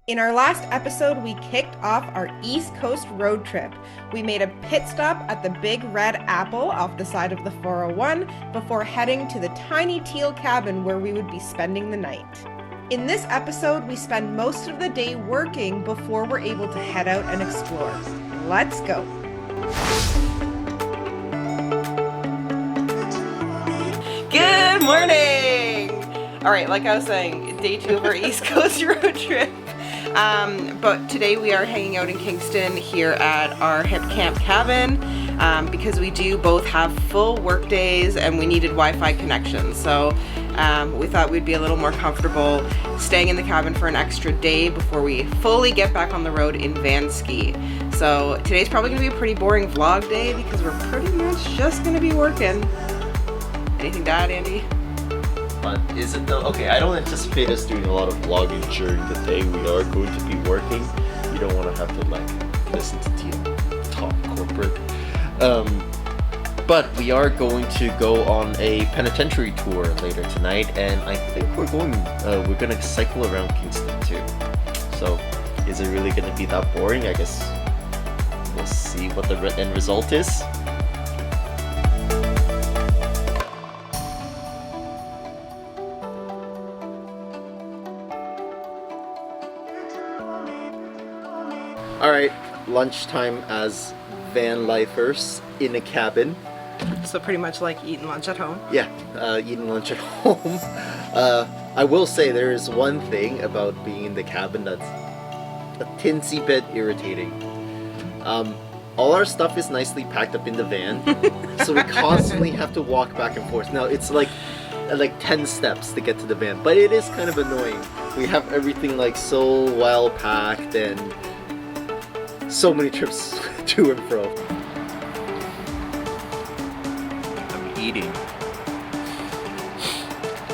In our last episode, we kicked off our East Coast road trip. We made a pit stop at the Big Red Apple off the side of the 401 before heading to the tiny teal cabin where we would be spending the night. In this episode, we spend most of the day working before we're able to head out and explore. Let's go. Good morning! All right, like I was saying, day 2 of our East Coast road trip. But today we are hanging out in Kingston here at our hip camp cabin because we do both have full work days and we needed Wi-Fi connections. So we thought we'd be a little more comfortable staying in the cabin for an extra day before we fully get back on the road in van ski. So today's probably gonna be a pretty boring vlog day because we're pretty much just gonna be working. Anything to add, Andy? But is it though? Okay, I don't anticipate us doing a lot of vlogging during the day. We are going to be working. You don't want to have to like listen to TM talk corporate. But we are going to go on a penitentiary tour later tonight, and I think we're gonna cycle around Kingston too. So, is it really gonna be that boring? I guess we'll see what the end result is. Alright, lunchtime as van lifers in a cabin. So pretty much like eating lunch at home? Yeah, eating lunch at home. I will say there is one thing about being in the cabin that's a teensy bit irritating. All our stuff is nicely packed up in the van, so we constantly have to walk back and forth. Now it's like 10 steps to get to the van, but it is kind of annoying. We have everything like so well packed and so many trips to and fro. I'm eating.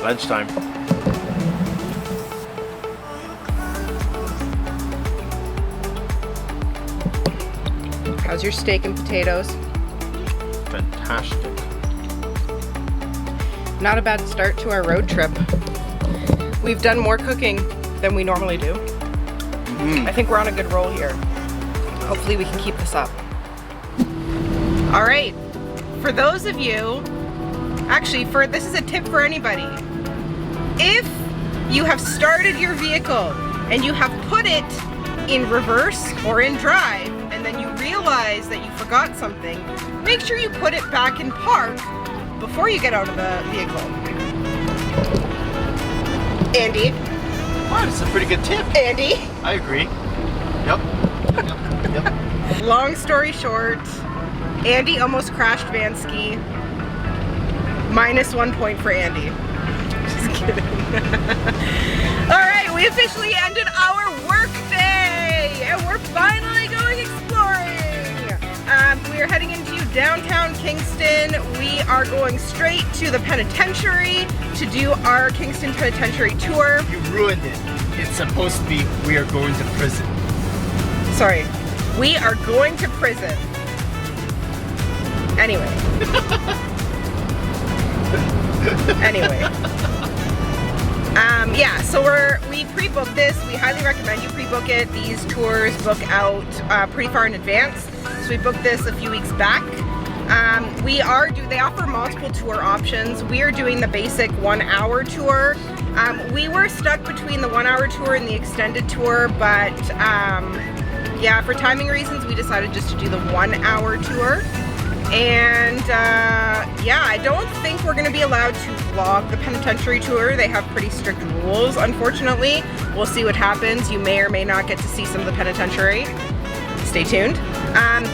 Lunchtime. How's your steak and potatoes? Fantastic. Not a bad start to our road trip. We've done more cooking than we normally do. I think we're on a good roll here. Hopefully we can keep this up. All right, for those of you, this is a tip for anybody. If you have started your vehicle and you have put it in reverse or in drive, and then you realize that you forgot something, make sure you put it back in park before you get out of the vehicle. Andy? Wow, that's a pretty good tip. Andy? I agree. Yep. Long story short, Andy almost crashed van ski. -1 point for Andy. Just kidding. Alright, we officially ended our work day and we're finally going exploring. We are heading into downtown Kingston. We are going straight to the penitentiary to do our Kingston Penitentiary tour. You ruined it. It's supposed to be we are going to prison. Sorry, we are going to prison. Anyway. Yeah, so we pre-booked this. We highly recommend you pre-book it. These tours book out pretty far in advance. So we booked this a few weeks back. They offer multiple tour options. We are doing the basic 1-hour tour. We were stuck between the 1-hour tour and the extended tour, but yeah, for timing reasons, we decided just to do the 1-hour tour. And yeah, I don't think we're gonna be allowed to vlog the penitentiary tour. They have pretty strict rules, unfortunately. We'll see what happens. You may or may not get to see some of the penitentiary. Stay tuned.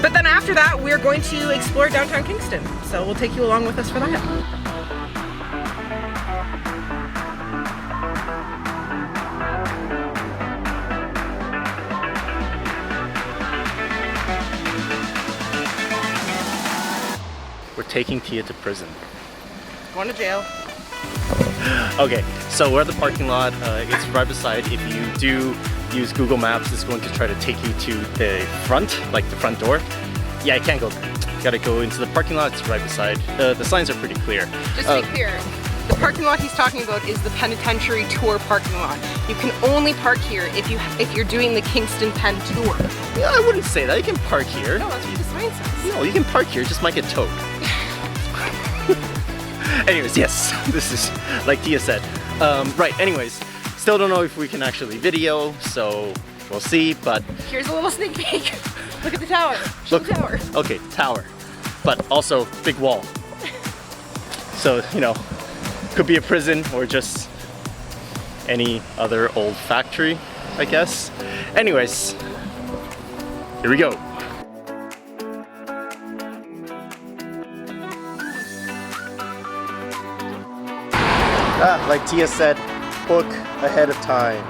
But then after that, we're going to explore downtown Kingston. So we'll take you along with us for that. We're taking Tia to prison. Going to jail. Okay, so we're at the parking lot. It's right beside. If you do use Google Maps, it's going to try to take you to the front, like the front door. Yeah, I can't go there. You gotta go into the parking lot. It's right beside. The signs are pretty clear. Just to be clear, The parking lot he's talking about is the penitentiary tour parking lot. You can only park here if you're doing the Kingston Pen tour. Yeah, I wouldn't say that. You can park here. No, that's what the sign says. No, you can park here, just might get towed. Anyways, yes, this is like Tia said. Right, anyways, still don't know if we can actually video, so we'll see, but... Here's a little sneak peek. Look at the tower. Show the tower. Okay, tower. But also, big wall. So, you know, could be a prison or just any other old factory, I guess. Anyways, here we go. Like Tia said, book ahead of time.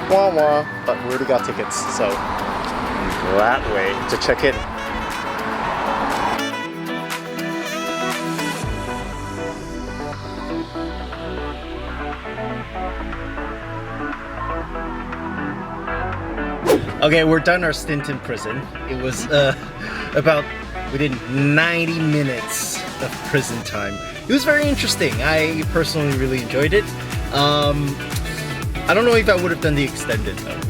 Wah wah, but we already got tickets, so that way to check in. Okay, we're done our stint in prison. It was we did 90 minutes of prison time. It was very interesting. I personally really enjoyed it. I don't know if I would have done the extended though.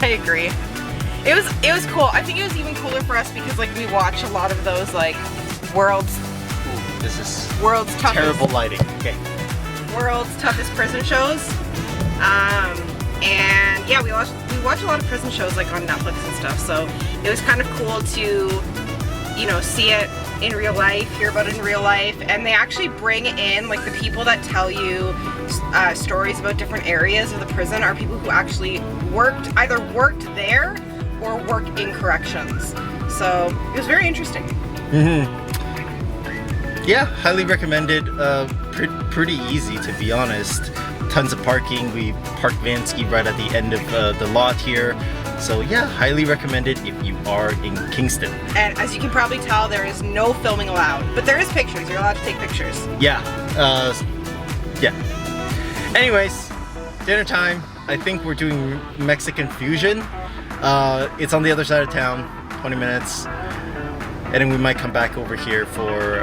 I agree. It was cool. I think it was even cooler for us because like we watch a lot of those like world's toughest Terrible lighting. Okay. world's toughest prison shows. And yeah, we watch a lot of prison shows like on Netflix and stuff. So it was kind of cool to, you know, see it in real life, hear about it in real life, and they actually bring in like the people that tell you stories about different areas of the prison are people who actually either worked there or work in corrections. So it was very interesting. Yeah, highly recommended. Pretty easy to be honest. Tons of parking. We parked Vessi right at the end of the lot here. So yeah, highly recommended if you are in Kingston. And as you can probably tell, there is no filming allowed, but there is pictures. You're allowed to take pictures. Yeah. Yeah. Anyways, dinner time. I think we're doing Mexican fusion. It's on the other side of town, 20 minutes. And then we might come back over here for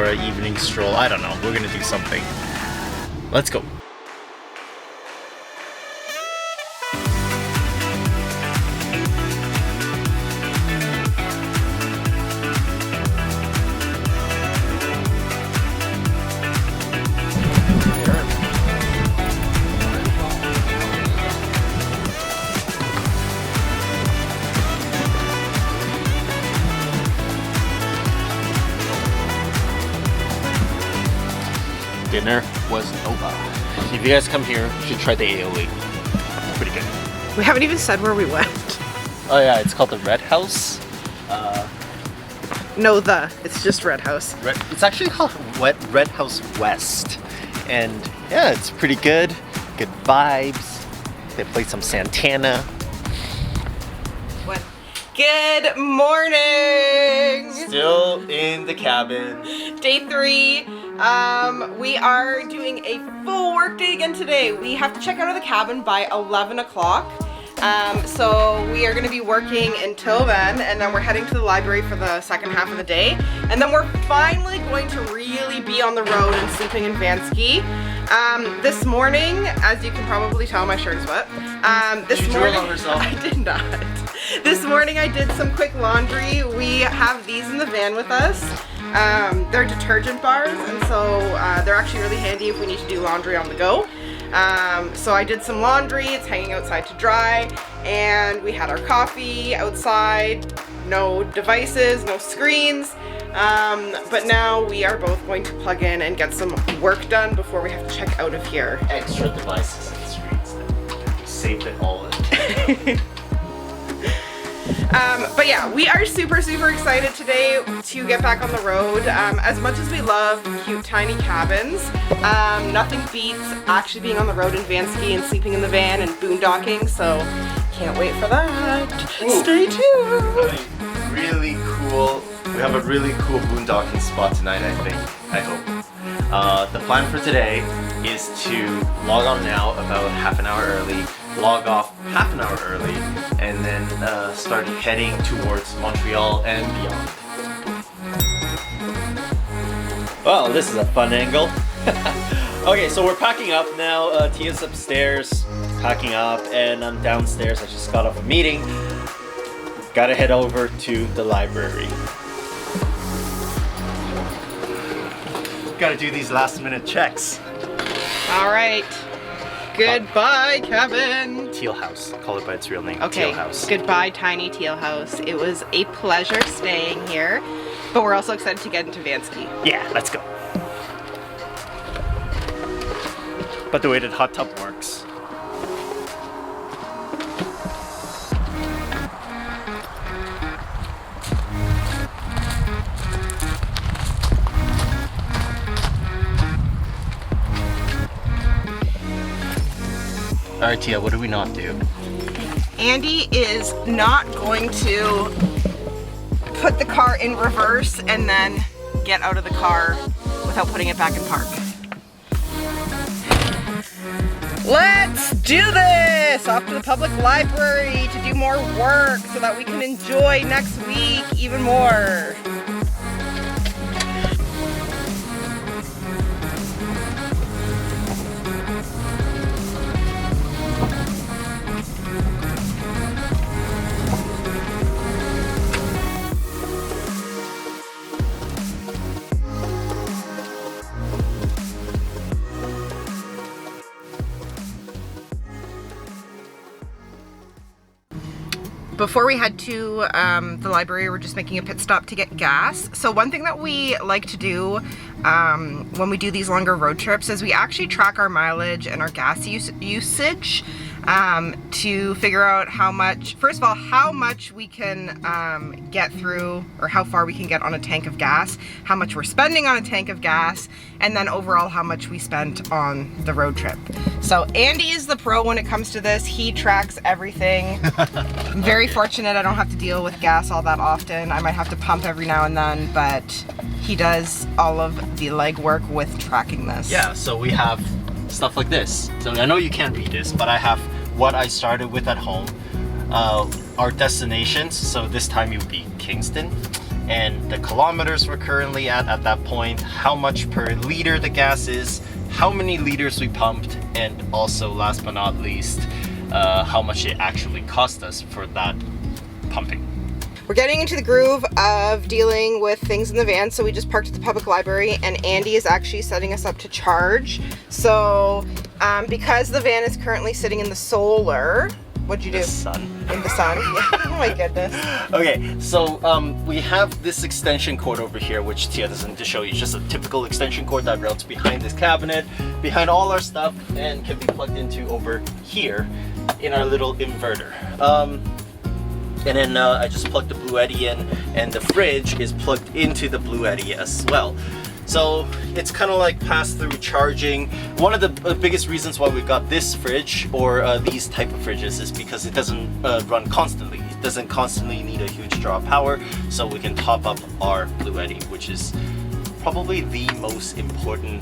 an evening stroll. I don't know. We're gonna do something. Let's go. Dinner was over. If you guys come here, you should try the aioli. It's pretty good. We haven't even said where we went. Oh yeah, it's called the Red House. No, it's just Red House. It's actually called Red House West. And yeah, it's pretty good. Good vibes. They played some Santana. What? Good morning! Still in the cabin. Day 3. We are doing a full work day again today. We have to check out of the cabin by 11 o'clock. So we are going to be working until then, and then we're heading to the library for the second half of the day. And then we're finally going to really be on the road and sleeping in Vessi. This morning, as you can probably tell, my shirt is wet. This morning, on herself? I did not. This morning I did some quick laundry. We have these in the van with us. They're detergent bars, and so they're actually really handy if we need to do laundry on the go. So I did some laundry, it's hanging outside to dry, and we had our coffee outside, no devices, no screens, but now we are both going to plug in and get some work done before we have to check out of here. Extra devices and screens. Then save it all in. But yeah, we are super excited today to get back on the road. As much as we love cute tiny cabins, nothing beats actually being on the road in Vessi and sleeping in the van and boondocking, so can't wait for that. Ooh. Stay tuned. Really cool. We have a really cool boondocking spot tonight, I hope. The plan for today is to log on now about half an hour early, log off half an hour early, and then start heading towards Montreal and beyond. Well, this is a fun angle. Okay, so we're packing up now. Tia's upstairs packing up, and I'm downstairs. I just got off a meeting. Gotta head over to the library. Gotta do these last minute checks. All right. Goodbye, Kevin. Teal House. Call it by its real name. Okay. Teal House. Goodbye, tiny Teal House. It was a pleasure staying here, but we're also excited to get into Vansky. Yeah, let's go. But the way that hot tub works. Alright, Tia, what do we not do? Andy is not going to put the car in reverse and then get out of the car without putting it back in park. Let's do this! Off to the public library to do more work so that we can enjoy next week even more. Before we head to the library, we're just making a pit stop to get gas. So one thing that we like to do when we do these longer road trips is we actually track our mileage and our gas usage to figure out how much, first of all, how much we can get through, or how far we can get on a tank of gas, how much we're spending on a tank of gas, and then overall how much we spent on the road trip. So Andy is the pro when it comes to this. He tracks everything. I'm very fortunate I don't have to deal with gas all that often. I might have to pump every now and then, but he does all of the legwork with tracking this. Yeah, so we have stuff like this. So I know you can't read this, but I have what I started with at home. Our destinations, so this time it would be Kingston, and the kilometers we're currently at that point, how much per liter the gas is, how many liters we pumped, and also last but not least, how much it actually cost us for that pumping. We're getting into the groove of dealing with things in the van, so we just parked at the public library, and Andy is actually setting us up to charge. So because the van is currently sitting in the solar, what'd you do? The sun. In the sun? Yeah. Oh my goodness. Okay, so we have this extension cord over here, which Tia doesn't show you. It's just a typical extension cord that routes behind this cabinet, behind all our stuff, and can be plugged into over here in our little inverter. And then I just plugged the Blue Eddy in, and the fridge is plugged into the Blue Eddy as well. So it's kind of like pass-through charging. One of the biggest reasons why we got this fridge, or these type of fridges, is because it doesn't run constantly. It doesn't constantly need a huge draw of power, so we can top up our Blue Eddy, which is probably the most important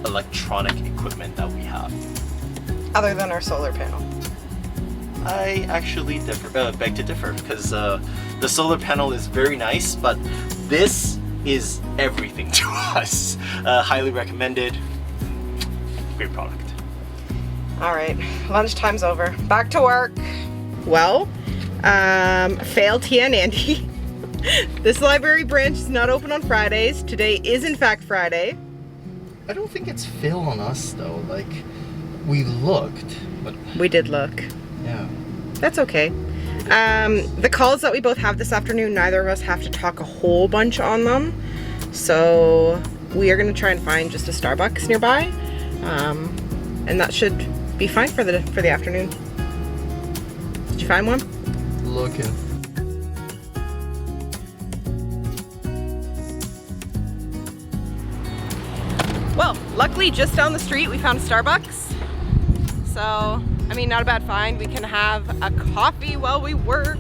electronic equipment that we have. Other than our solar panel. I actually beg to differ, because the solar panel is very nice, but this is everything to us. Highly recommended. Great product. All right, lunchtime's over. Back to work. Well, fail Tia and Andy. This library branch is not open on Fridays. Today is in fact Friday. I don't think it's fail on us though. Like, we looked, but We did look. yeah. That's okay. The calls that we both have this afternoon, neither of us have to talk a whole bunch on them. So we are gonna try and find just a Starbucks nearby. And that should be fine for the afternoon. Did you find one? Looking. Well, luckily just down the street we found a Starbucks. So, I mean, not a bad find. We can have a coffee while we work.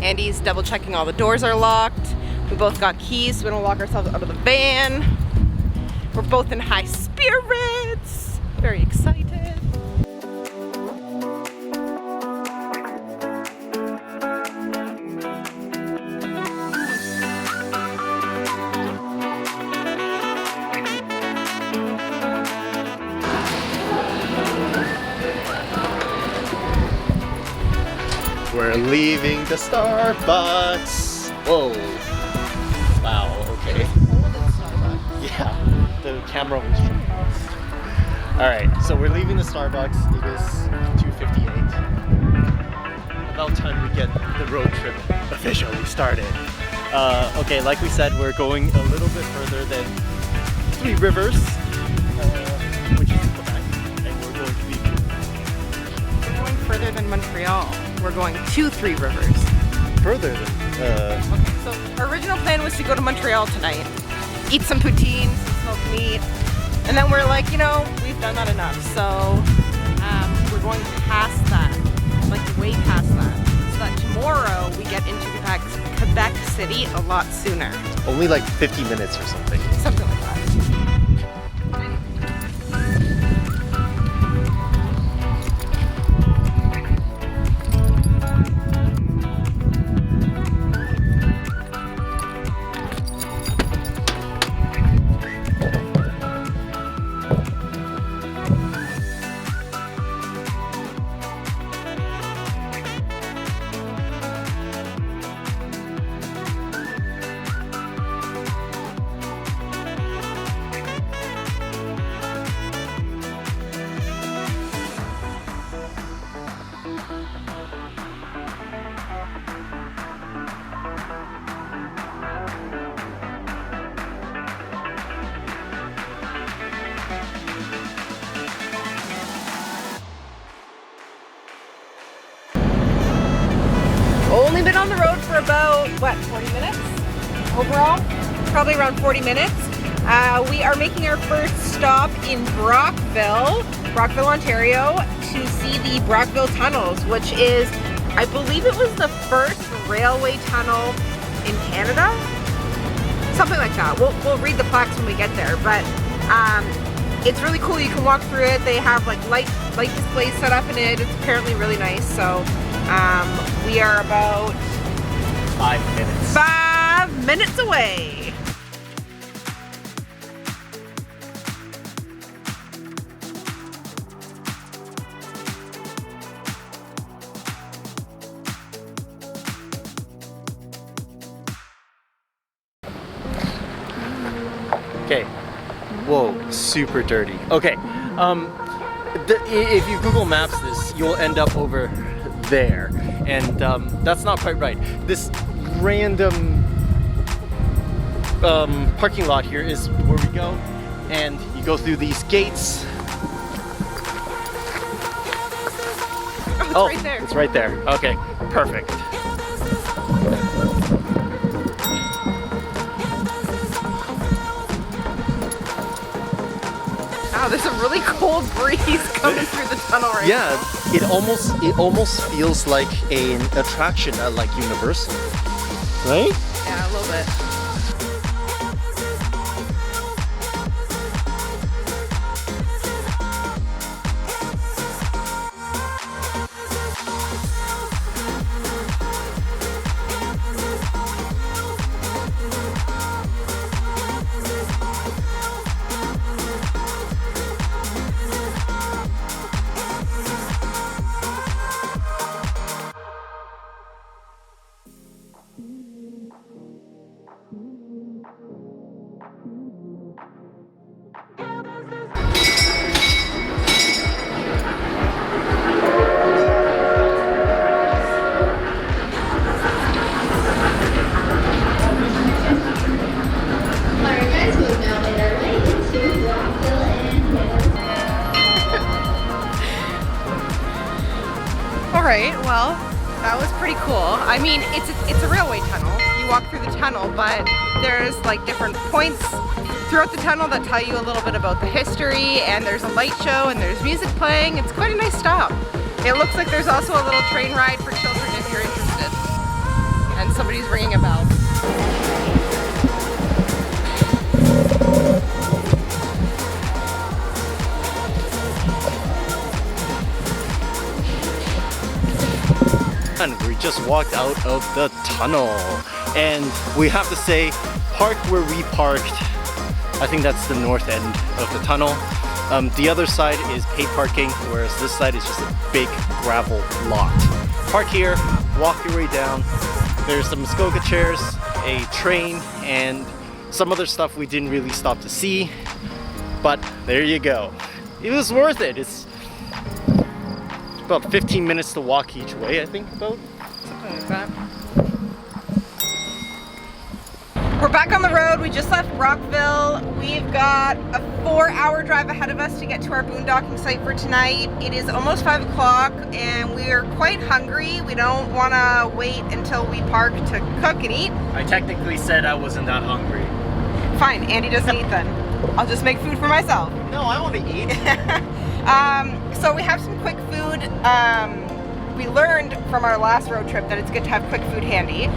Andy's double checking all the doors are locked. We both got keys, so we don't lock ourselves out of the van. We're both in high spirits. Very excited. We're leaving the Starbucks. Whoa. Wow, okay. Yeah, the camera was trying. Alright, so we're leaving the Starbucks. It is 2:58. About time we get the road trip officially started. Okay, like we said, we're going a little bit further than Three Rivers, which is Quebec, and we're going to be... We're going further than Montreal. We're going to Three Rivers. Further than... Okay, so our original plan was to go to Montreal tonight, eat some poutine, some smoked meat, and then we're like, you know, we've done that enough, so we're going past that, like way past that, so that tomorrow we get into Quebec City a lot sooner. Only like 50 minutes or something. Something like that. Only been on the road for about, what, 40 minutes overall? Probably around 40 minutes. We are making our first stop in Brockville, Ontario, to see the Brockville tunnels, which is, I believe it was the first railway tunnel in Canada? Something like that. We'll read the plaques when we get there, but it's really cool. You can walk through it. They have like light displays set up in it. It's apparently really nice. So we are about 5 minutes. 5 minutes away. Okay. Whoa, super dirty. Okay. If you Google Maps this, you'll end up over there, and that's not quite right. This random parking lot here is where we go, and you go through these gates. Oh, it's right there. It's right there. Okay, perfect. Wow, there's a really cold breeze coming through the tunnel right now. Yeah, it almost feels like an attraction at like Universal, right? Yeah, a little bit. Alright, well, that was pretty cool. I mean, it's a railway tunnel. You walk through the tunnel, but there's like different points throughout the tunnel that tell you a little bit about the history, and there's a light show and there's music playing. It's quite a nice stop. It looks like there's also a little train ride for children if you're interested. And somebody's ringing a bell. And we just walked out of the tunnel, and we have to say, park where we parked. I think that's the north end of the tunnel. The other side is paid parking, whereas this side is just a big gravel lot. Park here, walk your way down. There's some Muskoka chairs, a train, and some other stuff we didn't really stop to see. But there you go. It was worth it. It's about 15 minutes to walk each way, I think, about. Something like that. We're back on the road. We just left Brockville. We've got a 4-hour drive ahead of us to get to our boondocking site for tonight. It is almost 5 o'clock and we're quite hungry. We don't want to wait until we park to cook and eat. I technically said I wasn't that hungry. Fine, Andy doesn't eat then. I'll just make food for myself. No, I want to eat. So we have some quick food. We learned from our last road trip that it's good to have quick food handy.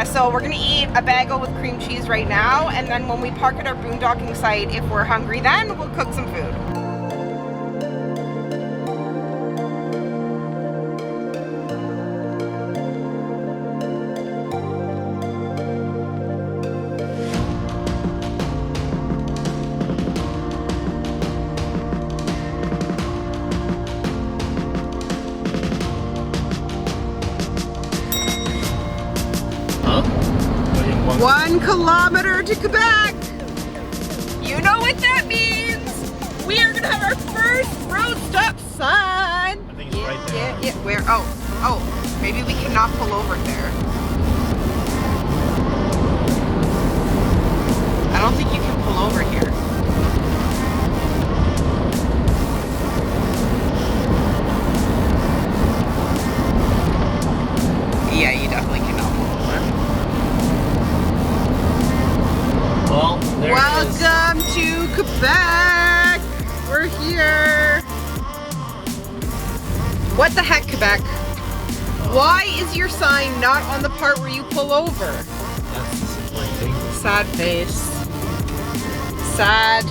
So we're gonna eat a bagel with cream cheese right now, and then when we park at our boondocking site, if we're hungry then, we'll cook some food. Huh? 1 kilometer to Quebec! You know what that means! We are gonna have our first road stop sign! I think it's right there. Yeah, where? Oh, maybe we cannot pull over there. I don't think you can pull over here. Yeah, you definitely cannot pull over. Well, there it is. Welcome to Quebec! We're here! What the heck, Quebec? Why is your sign not on the part where you pull over? That's disappointing. Sad face. Sad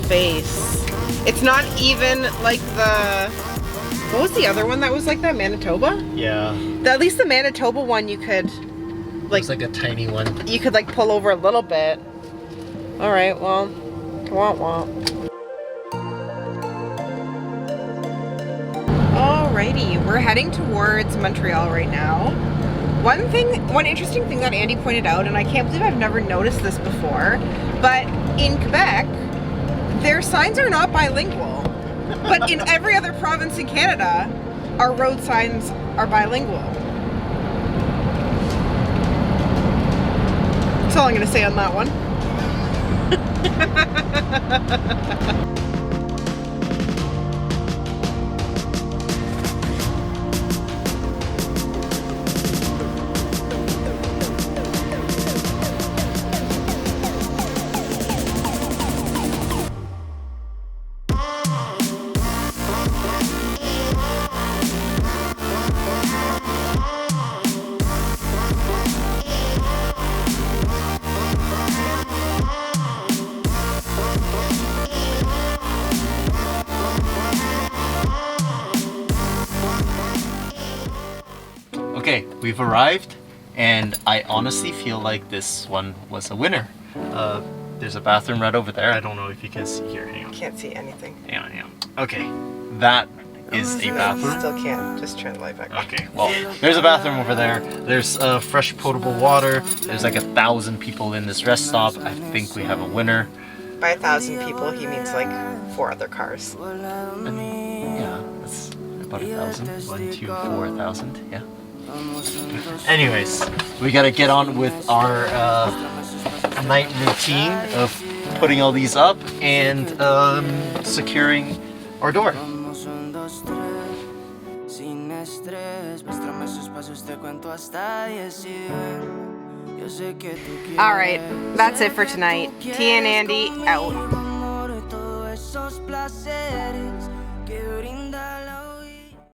face. It's not even like the... What was the other one that was like that? Manitoba? Yeah. At least the Manitoba one you could... It's like a tiny one. You could like pull over a little bit. Alright, well, wah. Alrighty, we're heading towards Montreal right now. One interesting thing that Andy pointed out, and I can't believe I've never noticed this before, but in Quebec, their signs are not bilingual. But in every other province in Canada, our road signs are bilingual. That's all I'm gonna say on that one. Okay, we've arrived, and I honestly feel like this one was a winner. There's a bathroom right over there. I don't know if you can see here. Hang on. Can't see anything. Hang on. Okay, that is a bathroom. Still can't. Just turn the light back on. Okay, well, there's a bathroom over there. There's fresh potable water. There's like 1,000 people in this rest stop. I think we have a winner. By 1,000 people, he means like 4 other cars. Yeah, that's about 1,000. 1, 2, 4,000. Yeah. Anyways, we gotta get on with our night routine of putting all these up and securing our door. Alright, that's it for tonight. T and Andy out.